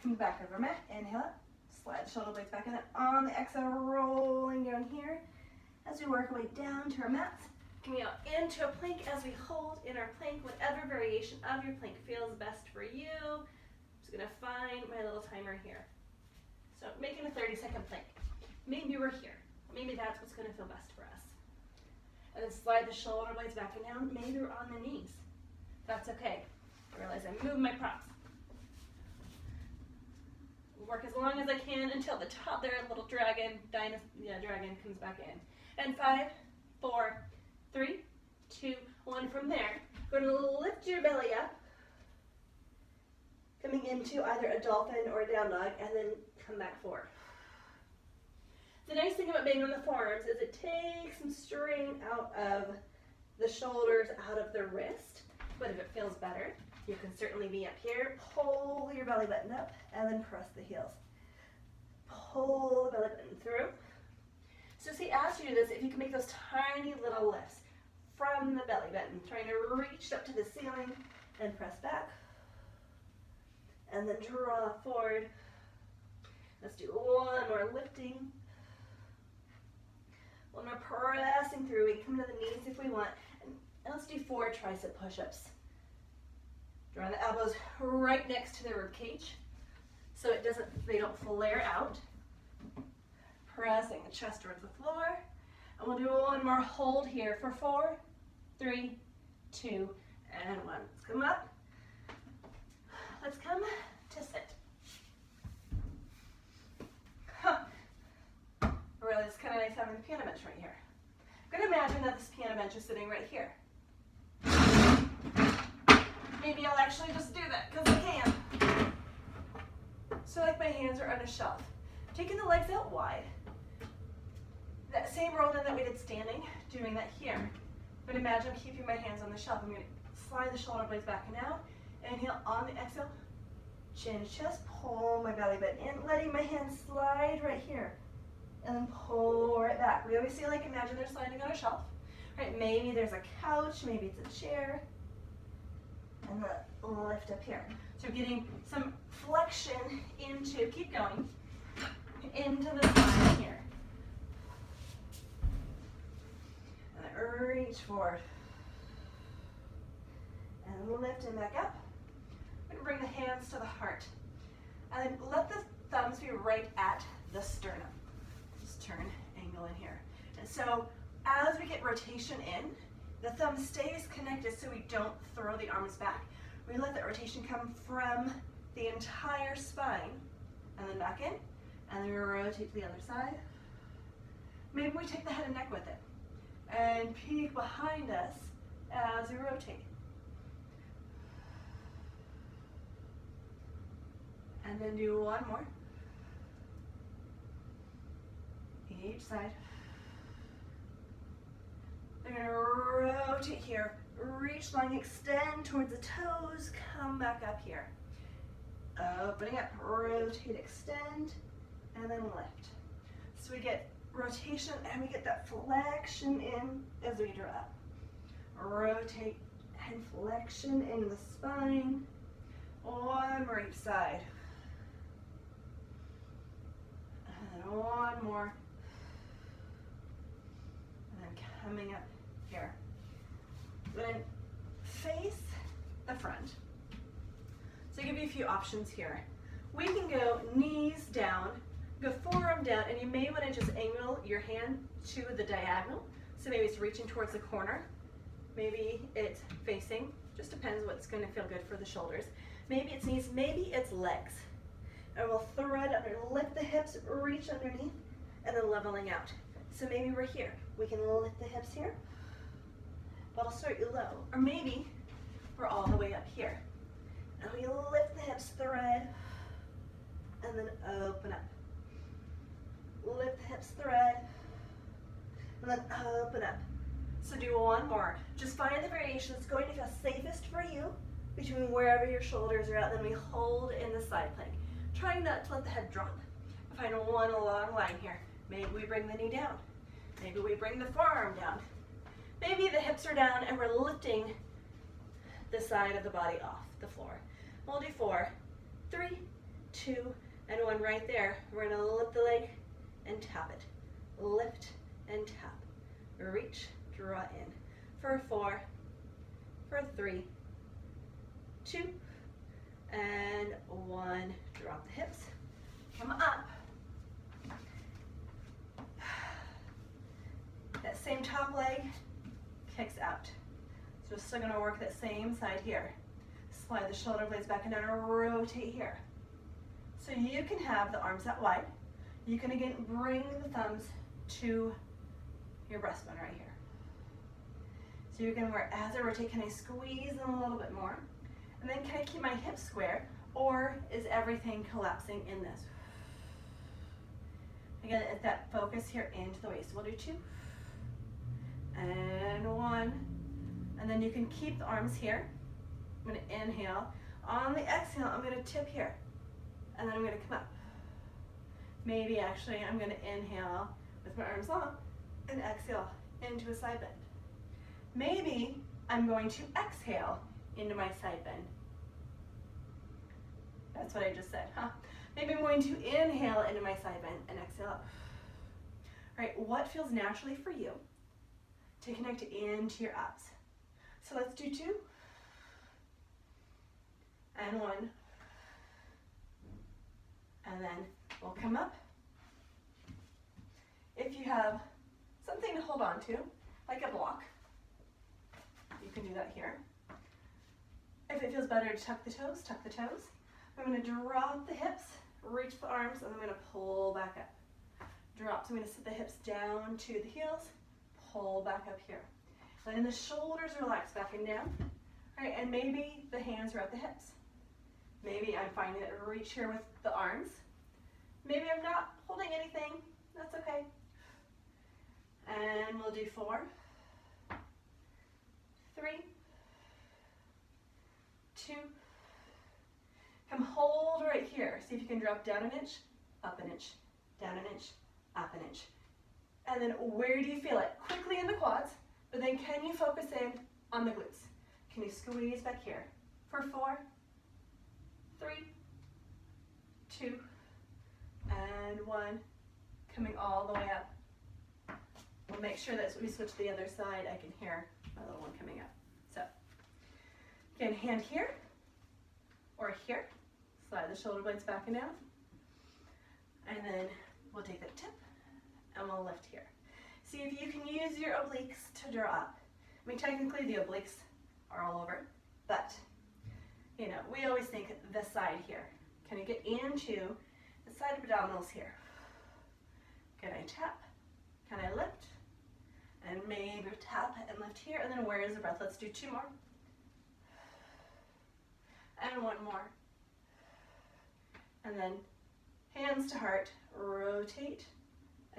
come back over mat, inhale up, slide the shoulder blades back in. On the exhale, rolling down here as we work our way down to our mats. Coming out into a plank as we hold in our plank, whatever variation of your plank feels best for you. I'm just gonna find my little timer here. So making a 30-second plank. Maybe we're here. Maybe that's what's gonna feel best for us. And then slide the shoulder blades back and down. Maybe we're on the knees. That's okay. I realize I'm moving my props. Work as long as I can until the top there, little dragon, dragon comes back in. And 5, 4, 3, 2, 1. From there, we're going to lift your belly up, coming into either a dolphin or a down dog, and then come back forward. The nice thing about being on the forearms is it takes some strain out of the shoulders, out of the wrist. But if it feels better, you can certainly be up here. Pull your belly button up and then press the heels. Pull the belly button through. So see, as you do this, if you can make those tiny little lifts from the belly button, trying to reach up to the ceiling and press back. And then draw forward. Let's do one more lifting. One more pressing through. We come to the knees if we want. And let's do 4 tricep push-ups. Drawing the elbows right next to the rib cage so they don't flare out. Pressing the chest towards the floor. And we'll do one more hold here for 4, 3, 2, and 1. Let's come up. Let's come to sit. Really, it's kind of nice having the piano bench right here. I'm going to imagine that this piano bench is sitting right here. Maybe I'll actually just do that because I can. So like my hands are on a shelf. Taking the legs out wide. That same roll in that we did standing, doing that here. But imagine I'm keeping my hands on the shelf. I'm going to slide the shoulder blades back and out. Inhale on the exhale. Chin to chest. Pull my belly button in. Letting my hands slide right here. And then pull right back. We always say, like, imagine they're sliding on a shelf. Right? Maybe there's a couch. Maybe it's a chair. And the lift up here. So getting some flexion into, keep going, into the spine here. And then reach forward. And lift and back up. I'm going to bring the hands to the heart. And then let the thumbs be right at the sternum. Just turn, angle in here. And so as we get rotation in, the thumb stays connected so we don't throw the arms back. We let that rotation come from the entire spine and then back in, and then we rotate to the other side. Maybe we take the head and neck with it and peek behind us as we rotate. And then do one more. Each side. We're going to rotate here. Reach, long, extend towards the toes. Come back up here. Opening up, rotate, extend, and then lift. So we get rotation and we get that flexion in as we drop. Rotate and flexion in the spine. One more each side. And one more. And then coming up here. Then face the front. So I'll give you a few options here. We can go knees down, go forearm down, and you may want to just angle your hand to the diagonal. So maybe it's reaching towards the corner. Maybe it's facing, just depends what's going to feel good for the shoulders. Maybe it's knees, maybe it's legs. And we'll thread under, lift the hips, reach underneath, and then leveling out. So maybe we're here. We can lift the hips here, but I'll start you low. Or maybe we're all the way up here. And we lift the hips, thread, and then open up. Lift the hips, thread, and then open up. So do one more. Just find the variation that's going to feel safest for you between wherever your shoulders are at. Then we hold in the side plank. Trying not to let the head drop. Find one long line here. Maybe we bring the knee down. Maybe we bring the forearm down. Maybe the hips are down and we're lifting the side of the body off the floor. We'll do 4, 3, 2, 2, and 1 right there. We're gonna lift the leg and tap it. Lift and tap. Reach, draw in. For 4, for 3, 2, and 1. Drop the hips. Come up. That same top leg kicks out. So we're still gonna work that same side here. Slide the shoulder blades back and down and rotate here. So you can have the arms out wide. You can again bring the thumbs to your breastbone right here. So you're gonna work as I rotate, can I squeeze them a little bit more? And then can I keep my hips square, or is everything collapsing in this? Again, it's that focus here into the waist. We'll do 2, and 1, and then you can keep the arms here. I'm gonna inhale. On the exhale, I'm gonna tip here, and then I'm gonna come up. Maybe actually I'm gonna inhale with my arms long, and exhale into a side bend. Maybe I'm going to exhale into my side bend. That's what I just said, huh? Maybe I'm going to inhale into my side bend and exhale up. All right, what feels naturally for you to connect into your abs? So let's do 2, and 1, and then we'll come up. If you have something to hold on to, like a block, you can do that here. If it feels better to tuck the toes, tuck the toes. I'm going to drop the hips, reach the arms, and I'm going to pull back up. Drop, so I'm going to sit the hips down to the heels, pull back up here. Letting the shoulders relax back and down. All right, and maybe the hands are at the hips. Maybe I'm finding that reach here with the arms. Maybe I'm not holding anything, that's okay. And we'll do 4, 3, 2, come hold right here. See if you can drop down an inch, up an inch, down an inch, up an inch. And then where do you feel it? Quickly in the quads, but then can you focus in on the glutes? Can you squeeze back here? For 4, 3, 2, and 1. Coming all the way up. We'll make sure that as we switch to the other side, I can hear my little one coming up. So, again, hand here or here. Slide the shoulder blades back and down. And then we'll take that tip and we'll lift here. See if you can use your obliques to draw up. I mean, technically the obliques are all over, but you know, we always think this side here. Can I get into the side abdominals here? Can I tap? Can I lift? And maybe tap and lift here, and then where is the breath? Let's do 2 more. And 1 more. And then hands to heart, rotate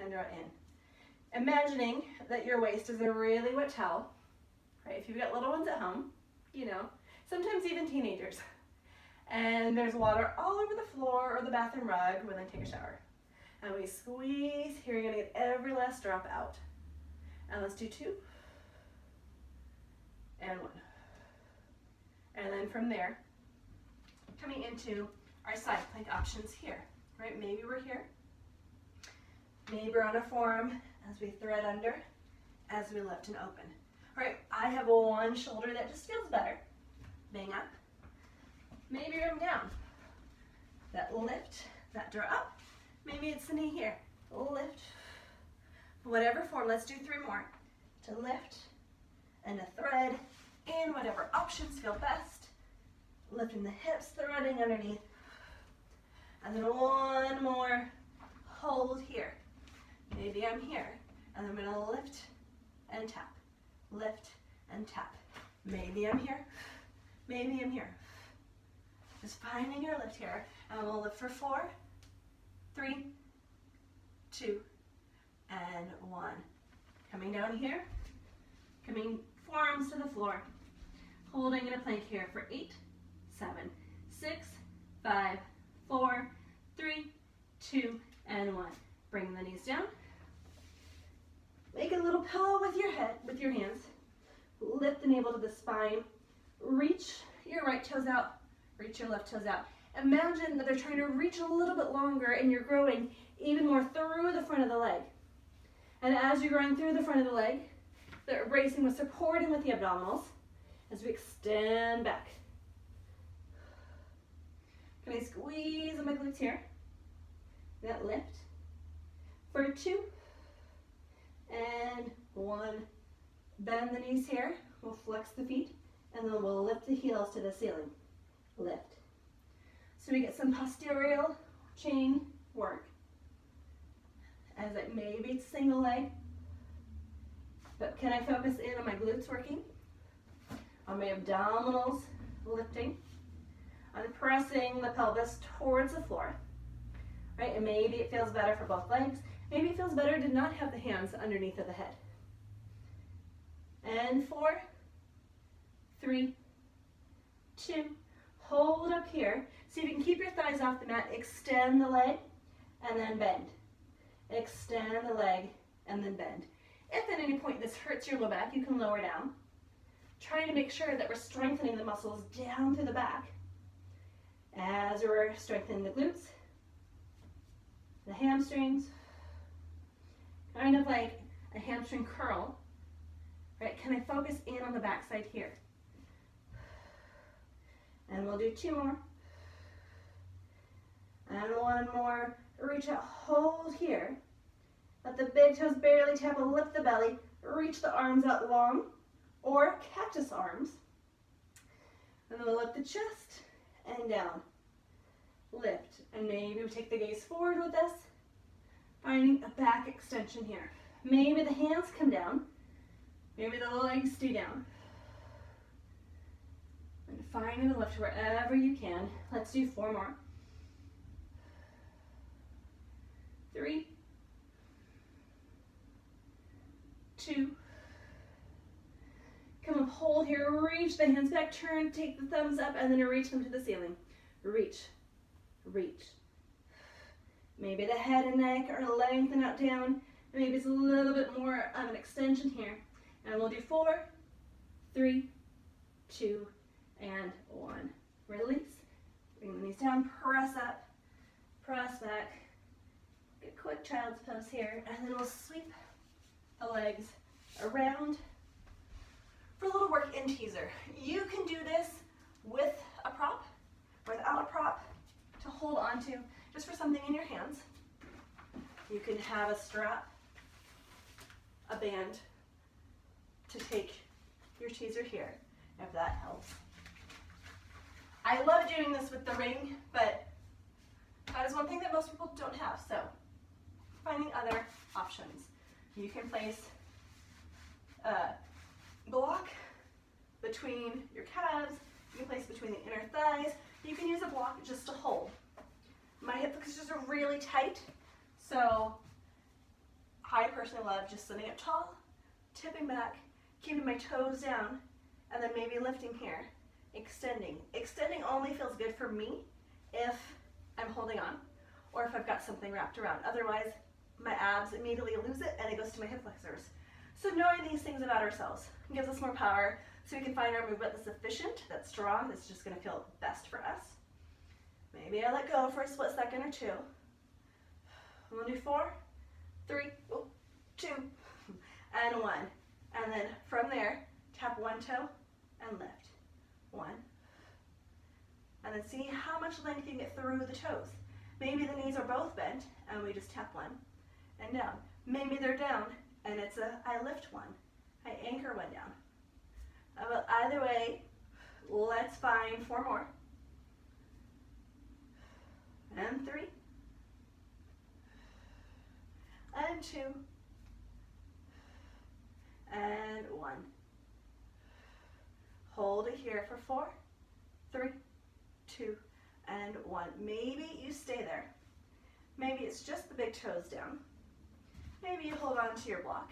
and draw in. Imagining that your waist is a really wet towel, right? If you've got little ones at home, you know, sometimes even teenagers, and there's water all over the floor or the bathroom rug when they take a shower. And we squeeze, here you're gonna get every last drop out. And let's do 2, and 1. And then from there, coming into our side plank options here, right? Maybe we're here. Maybe we're on a forearm as we thread under, as we lift and open. All right, I have one shoulder that just feels better. Bang up. Maybe I'm down. That lift, that draw up. Maybe it's the knee here. Lift. Whatever form, let's do 3 more. To lift and a thread in whatever options feel best. Lifting the hips, threading underneath. And then 1 more. Hold here. Maybe I'm here. And I'm going to lift and tap. Lift and tap. Maybe I'm here. Maybe I'm here. Just finding your lift here. And we'll lift for 4, 3, 2, and 1. Coming down here. Coming forearms to the floor. Holding in a plank here for 8, 7, 6, 5, 4, 3, 2, and 1. Bring the knees down. Make a little pillow with your head, with your hands. Lift the navel to the spine. Reach your right toes out. Reach your left toes out. imagine that they're trying to reach a little bit longer and you're growing even more through the front of the leg. And as you're growing through the front of the leg, they're bracing with support and with the abdominals as we extend back. Can I squeeze on my glutes here? That lift. For 2 and 1. Bend the knees here. We'll flex the feet and then we'll lift the heels to the ceiling. Lift. So we get some posterior chain work. As it maybe it's single leg, but can I focus in on my glutes working? On my abdominals lifting. I'm pressing the pelvis towards the floor. Right? And maybe it feels better for both legs. Maybe it feels better to not have the hands underneath of the head. And 4, 3, 2. Hold up here. See if you can keep your thighs off the mat. Extend the leg and then bend. Extend the leg and then bend. If at any point this hurts your low back, you can lower down. Trying to make sure that we're strengthening the muscles down through the back as we're strengthening the glutes, the hamstrings, kind of like a hamstring curl. Right? Can I focus in on the back side here? And we'll do 2 more. And 1 more. Reach out, hold here. Let the big toes barely tap, lift the belly. Reach the arms out long, or cactus arms. And then we'll lift the chest and down. Lift. And maybe we take the gaze forward with this, finding a back extension here. Maybe the hands come down. Maybe the legs stay down. And finding the lift wherever you can. Let's do 4 more. 3, 2. Come up, hold here, reach the hands back, turn, take the thumbs up, and then reach them to the ceiling. Reach, reach. Maybe the head and neck are lengthened out down. Maybe it's a little bit more of an extension here. And we'll do 4, 3, 2, and 1. Release. Bring the knees down, press up, press back. Get a quick child's pose here, and then we'll sweep the legs around for a little work in teaser. You can do this with a prop, without a prop to hold on to, just for something in your hands. You can have a strap, a band to take your teaser here, if that helps. I love doing this with the ring, but that is one thing that most people don't have, so finding other options. You can place a block between your calves, you can place between the inner thighs, you can use a block just to hold. My hip flexors are really tight, so I personally love just sitting up tall, tipping back, keeping my toes down, and then maybe lifting here, extending. Extending only feels good for me if I'm holding on, or if I've got something wrapped around. Otherwise, my abs immediately lose it and it goes to my hip flexors. So knowing these things about ourselves gives us more power so we can find our movement that's efficient, that's strong, that's just going to feel best for us. Maybe I let go for a split second or 2. We'll do 4, 3, 2, and 1. And then from there, tap 1 toe and lift. 1. And then see how much length you can get through the toes. Maybe the knees are both bent and we just tap 1 and down. Maybe they're down and it's I lift 1, I anchor 1 down. But either way, let's find 4 more. And 3. And 2. And 1. Hold it here for 4, 3, 2, and 1. Maybe you stay there. Maybe it's just the big toes down. Maybe you hold on to your block.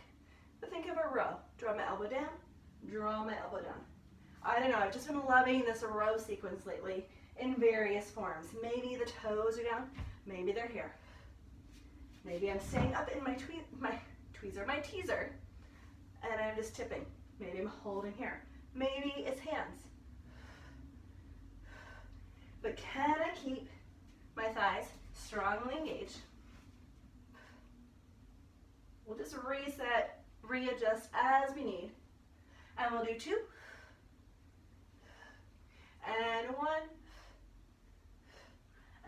But think of a row. Draw my elbow down, draw my elbow down. I don't know, I've just been loving this row sequence lately in various forms. Maybe the toes are down, maybe they're here. Maybe I'm staying up in my teaser, and I'm just tipping. Maybe I'm holding here. Maybe it's hands. but can I keep my thighs strongly engaged? We'll just reset, readjust as we need. And we'll do 2. And 1.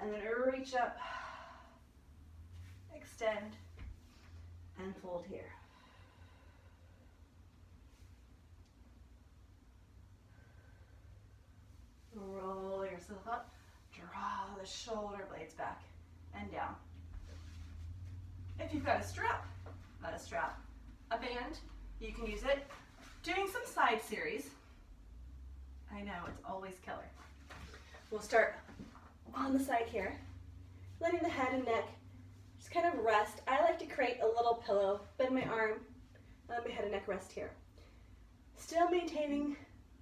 And then reach up, extend, and fold here. Roll yourself up, draw the shoulder blades back and down. If you've got a strap, not a strap, a band, you can use it. Doing some side series. I know, it's always killer. We'll start on the side here, letting the head and neck just kind of rest. I like to create a little pillow, bend my arm, let my head and neck rest here. Still maintaining,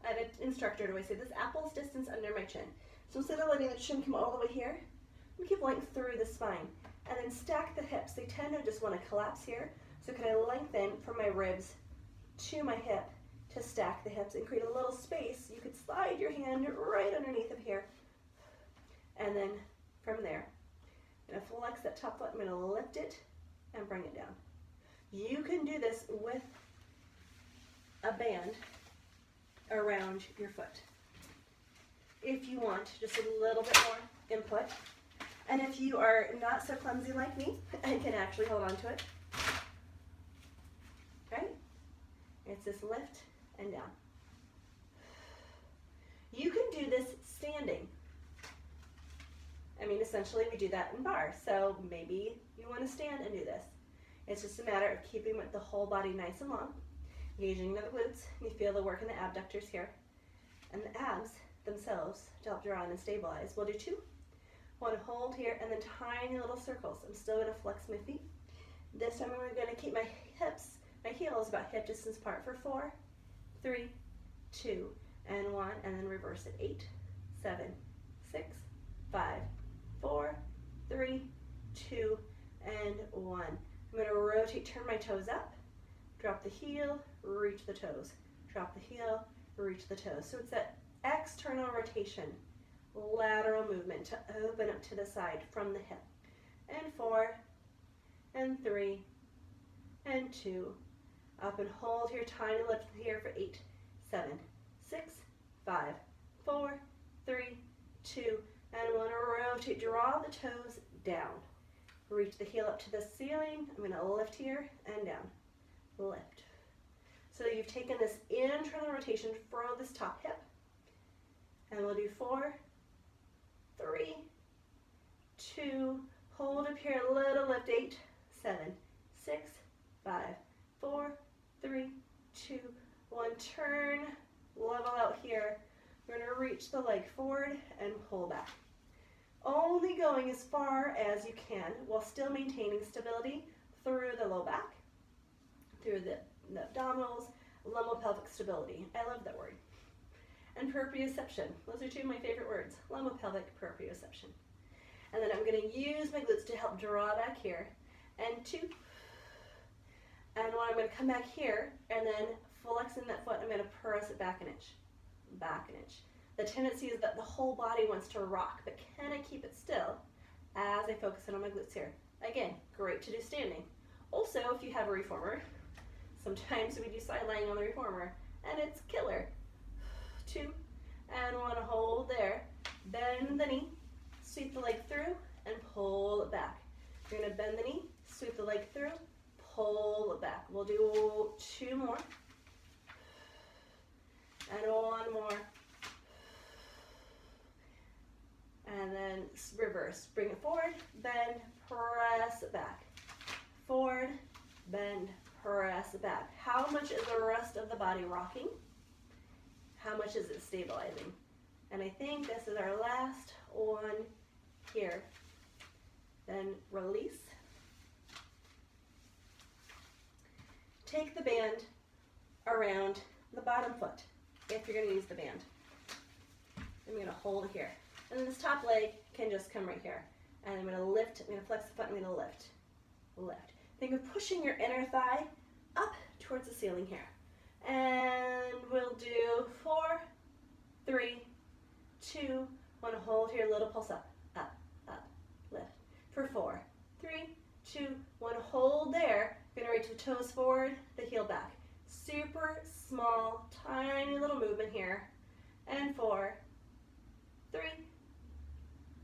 an instructor to always say, this apple's distance under my chin. So instead of letting the chin come all the way here, I'm gonna keep length through the spine. And then stack the hips. They tend to just want to collapse here. So can I lengthen from my ribs to my hip to stack the hips and create a little space? You could slide your hand right underneath of here. And then from there, I'm going to flex that top foot. I'm going to lift it and bring it down. You can do this with a band around your foot. If you want just a little bit more input. And if you are not so clumsy like me and can actually hold on to it, right? It's this lift and down. You can do this standing. I mean, essentially we do that in bar, so maybe you want to stand and do this. It's just a matter of keeping the whole body nice and long, engaging the glutes. You feel the work in the abductors here, and the abs themselves to help draw in and stabilize. We'll do 2. Want to hold here, and then tiny little circles. I'm still going to flex my feet. This time we're going to keep my hips, my heels about hip distance apart for 4, 3, 2, and 1, and then reverse it. 8, 7, 6, 5, 4, 3, 2, and 1. I'm going to rotate, turn my toes up, drop the heel, reach the toes, drop the heel, reach the toes. So it's that external rotation, lateral movement to open up to the side from the hip. And 4, and 3, and 2. Up and hold here, tiny lift here for 8, 7, 6, 5, 4, 3, 2, and 1. Rotate, draw the toes down. Reach the heel up to the ceiling. I'm going to lift here and down. Lift. So you've taken this internal rotation for this top hip. And we'll do 4, 3, 2, hold up here, a little lift, 8, 7, 6, 5, 4, 3, 2, 1, turn, level out here. We're going to reach the leg forward and pull back. Only going as far as you can while still maintaining stability through the low back, through the abdominals, lumbo-pelvic stability. I love that word. And proprioception. Those are 2 of my favorite words. Lumbo-pelvic proprioception. And then I'm going to use my glutes to help draw back here. And 2. And when I'm going to come back here and then flexing that foot, I'm going to press it back an inch. Back an inch. The tendency is that the whole body wants to rock, but can I keep it still as I focus in on my glutes here? Again, great to do standing. Also, if you have a reformer, sometimes we do side lying on the reformer, and it's killer. 2, and want to hold there. Bend the knee, sweep the leg through, and pull it back. You're going to bend the knee, sweep the leg through, pull it back. We'll do 2 more, and 1 more. And then reverse. Bring it forward, bend, press it back. Forward, bend, press it back. How much is the rest of the body rocking? How much is it stabilizing? And I think this is our last one here. Then release. Take the band around the bottom foot if you're going to use the band. I'm going to hold it here. And then this top leg can just come right here. And I'm going to lift, I'm going to flex the foot, I'm going to lift, lift. Think of pushing your inner thigh up towards the ceiling here. And we'll do 4, 3, 2, 1, hold here, little pulse up, up, up, lift. For 4, 3, 2, 1, hold there. You're gonna reach the toes forward, the heel back. Super small, tiny little movement here. And 4, 3,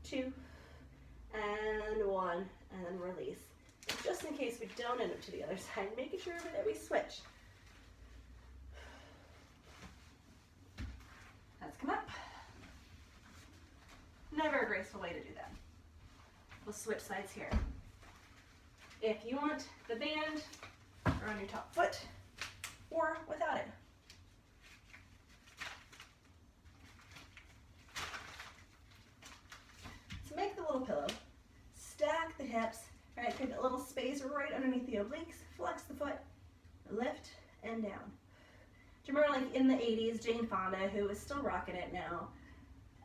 2, and 1, and then release. Just in case we don't end up to the other side, making sure that we switch. Let's come up. Never a graceful way to do that. We'll switch sides here. If you want the band around your top foot or without it. So make the little pillow, stack the hips, right, create a little space right underneath the obliques, flex the foot, lift and down. Do you remember like in the 80s, Jane Fonda, who is still rocking it now,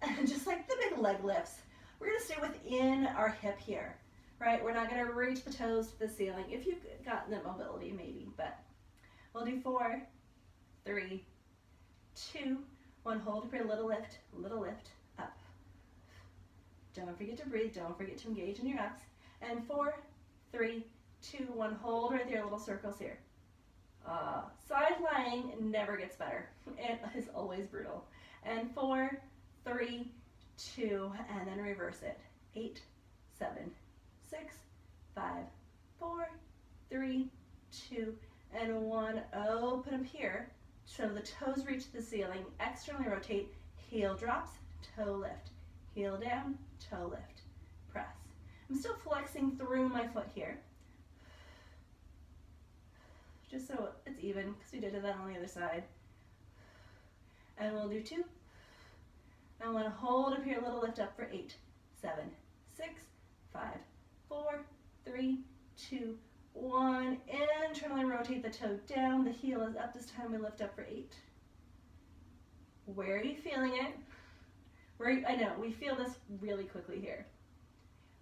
and just like the big leg lifts, we're gonna stay within our hip here, right? We're not gonna reach the toes to the ceiling. If you've gotten that mobility, maybe, but we'll do 4, 3, 2, 1, hold for a little lift, up. Don't forget to breathe, don't forget to engage in your abs. And 4, 3, 2, 1, hold right there, little circles here. Side lying never gets better. It is always brutal. And 4, 3, 2, and then reverse it. 8, 7, 6, 5, 4, 3, 2, and 1. Open up here. So the toes reach the ceiling. Externally rotate. Heel drops, toe lift. Heel down, toe lift. Press. I'm still flexing through my foot here. Just so it's even, because we did that on the other side. And we'll do 2. I want to hold up here, a little lift up for 8, 7, 6, 5, 4, 3, 2, 1. Internally rotate the toe down. The heel is up. This time we lift up for 8. Where are you feeling it? I know, we feel this really quickly here.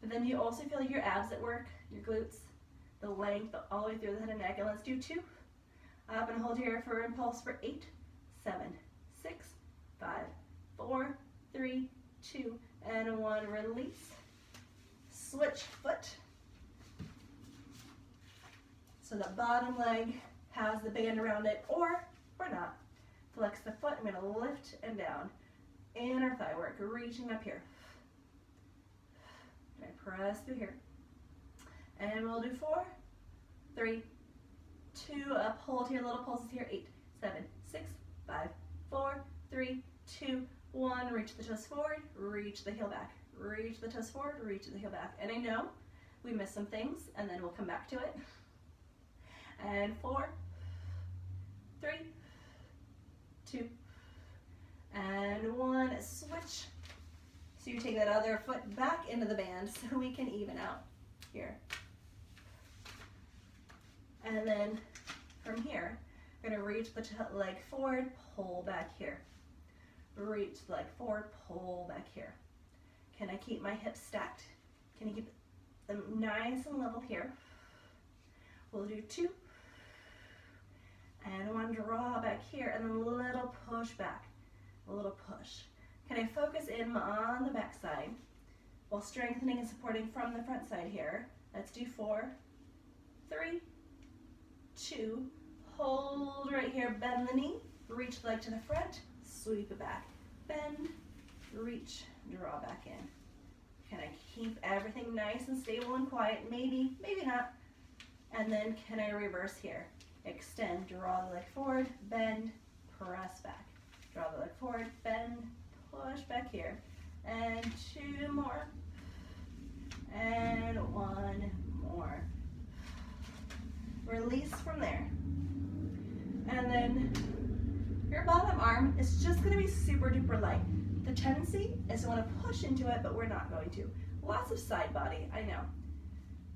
But then you also feel your abs at work, your glutes, the length all the way through the head and neck. And let's do 2. Up and hold here for impulse for 8, 7, 6, 5, 4, 3, 2, and 1. Release. Switch foot. So the bottom leg has the band around it, or not. Flex the foot. I'm going to lift and down. Inner thigh work, reaching up here. And I press through here. And we'll do 4, 3, 2, up, hold here, little pulses here, 8, 7, 6, 5, 4, 3, 2, 1, reach the toes forward, reach the heel back, reach the toes forward, reach the heel back. And I know we missed some things, and then we'll come back to it. And 4, 3, 2, and 1, switch. So you take that other foot back into the band so we can even out here. And then from here, we're going to reach the leg forward, pull back here. Reach the leg forward, pull back here. Can I keep my hips stacked? Can I keep them nice and level here? We'll do 2. And 1, draw back here, and then a little push back. A little push. Can I focus in on the back side while strengthening and supporting from the front side here? Let's do 4, 3, 2, hold right here, bend the knee, reach the leg to the front, sweep it back, bend, reach, draw back in. Can I keep everything nice and stable and quiet? Maybe, maybe not. And then can I reverse here? Extend, draw the leg forward, bend, press back. Draw the leg forward, bend, push back here. And 2 more. And 1 more. Release from there. And then your bottom arm is just going to be super duper light. The tendency is to want to push into it, but we're not going to. Lots of side body, I know.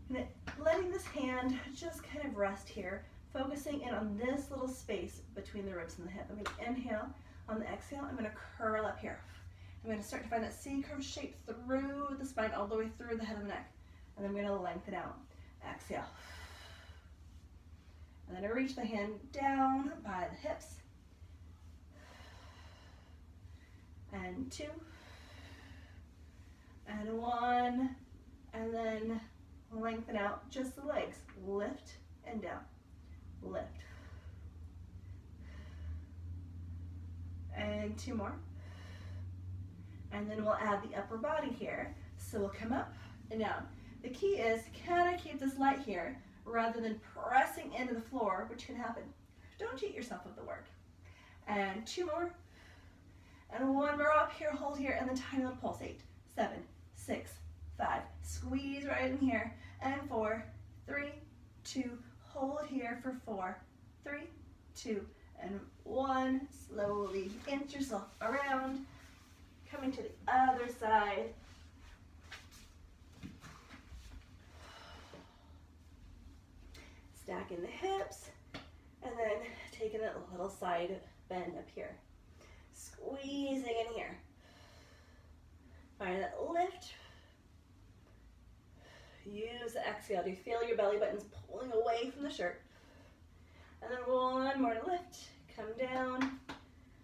And letting this hand just kind of rest here, focusing in on this little space between the ribs and the hip. I'm going to inhale. On the exhale, I'm going to curl up here. I'm going to start to find that C-curve shape through the spine, all the way through the head and the neck. And then I'm going to lengthen out. Exhale. And then I reach the hand down by the hips. And 2. and 1, and then lengthen out just the legs. Lift and down, lift. And 2 more. And then we'll add the upper body here. So we'll come up and down. The key is, can I keep this light here rather than pressing into the floor, which can happen. Don't cheat yourself with the work. And 2 more. And 1 more up here, hold here, and then tiny little pulse. 8, 7, 6, 5. Squeeze right in here. And 4, 3, 2. Hold here for 4, 3, 2, and 1. Slowly inch yourself around. Coming to the other side. Stacking the hips, and then taking a little side bend up here. Squeezing in here. Find that lift. Use the exhale. Do you feel your belly buttons pulling away from the shirt? And then 1 more to lift. Come down,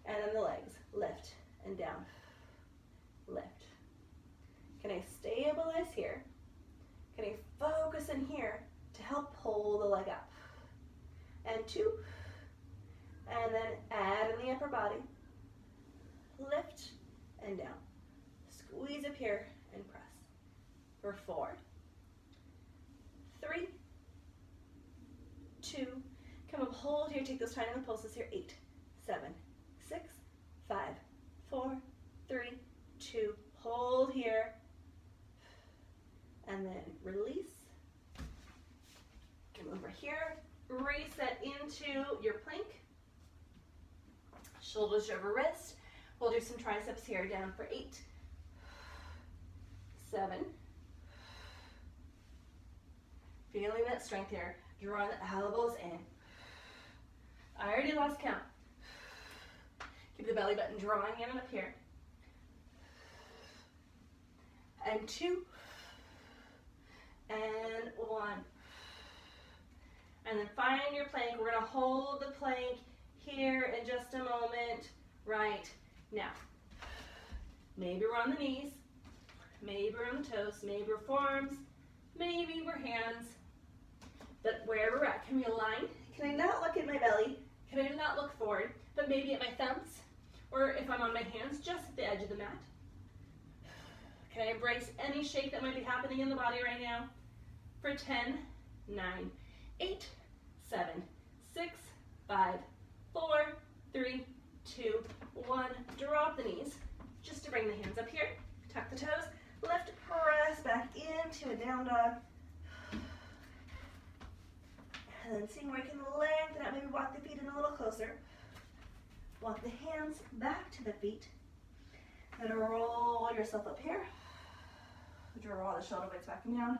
and then the legs. Lift and down. Lift. Can I stabilize here? Can I focus in here to help pull the leg up? And 2, and then add in the upper body. Lift and down. Squeeze up here and press. For 4, 3, 2, come up, hold here, take those tiny little pulses here. 8, 7, 6, 5, 4, 3, 2, hold here, and then release. Come over here, reset into your plank. Shoulders over wrist. We'll do some triceps here, down for 8, 7. Feeling that strength here. Draw the elbows in. I already lost count. Keep the belly button drawing in and up here. And 2. And 1. And then find your plank. We're going to hold the plank here in just a moment. Right now. Maybe we're on the knees. Maybe we're on the toes. Maybe we're forearms. Maybe we're hands. But wherever we're at, can we align? Can I not look at my belly? Can I not look forward? But maybe at my thumbs, or if I'm on my hands, just at the edge of the mat. Can I embrace any shake that might be happening in the body right now? For 10, 9, 8, 7, 6, 5, 4, 3, 2, 1. Drop the knees, just to bring the hands up here. Tuck the toes, lift, press back into a down dog. And then seeing where you can lengthen out, maybe walk the feet in a little closer. Walk the hands back to the feet. Then roll yourself up here. Draw the shoulder blades back and down.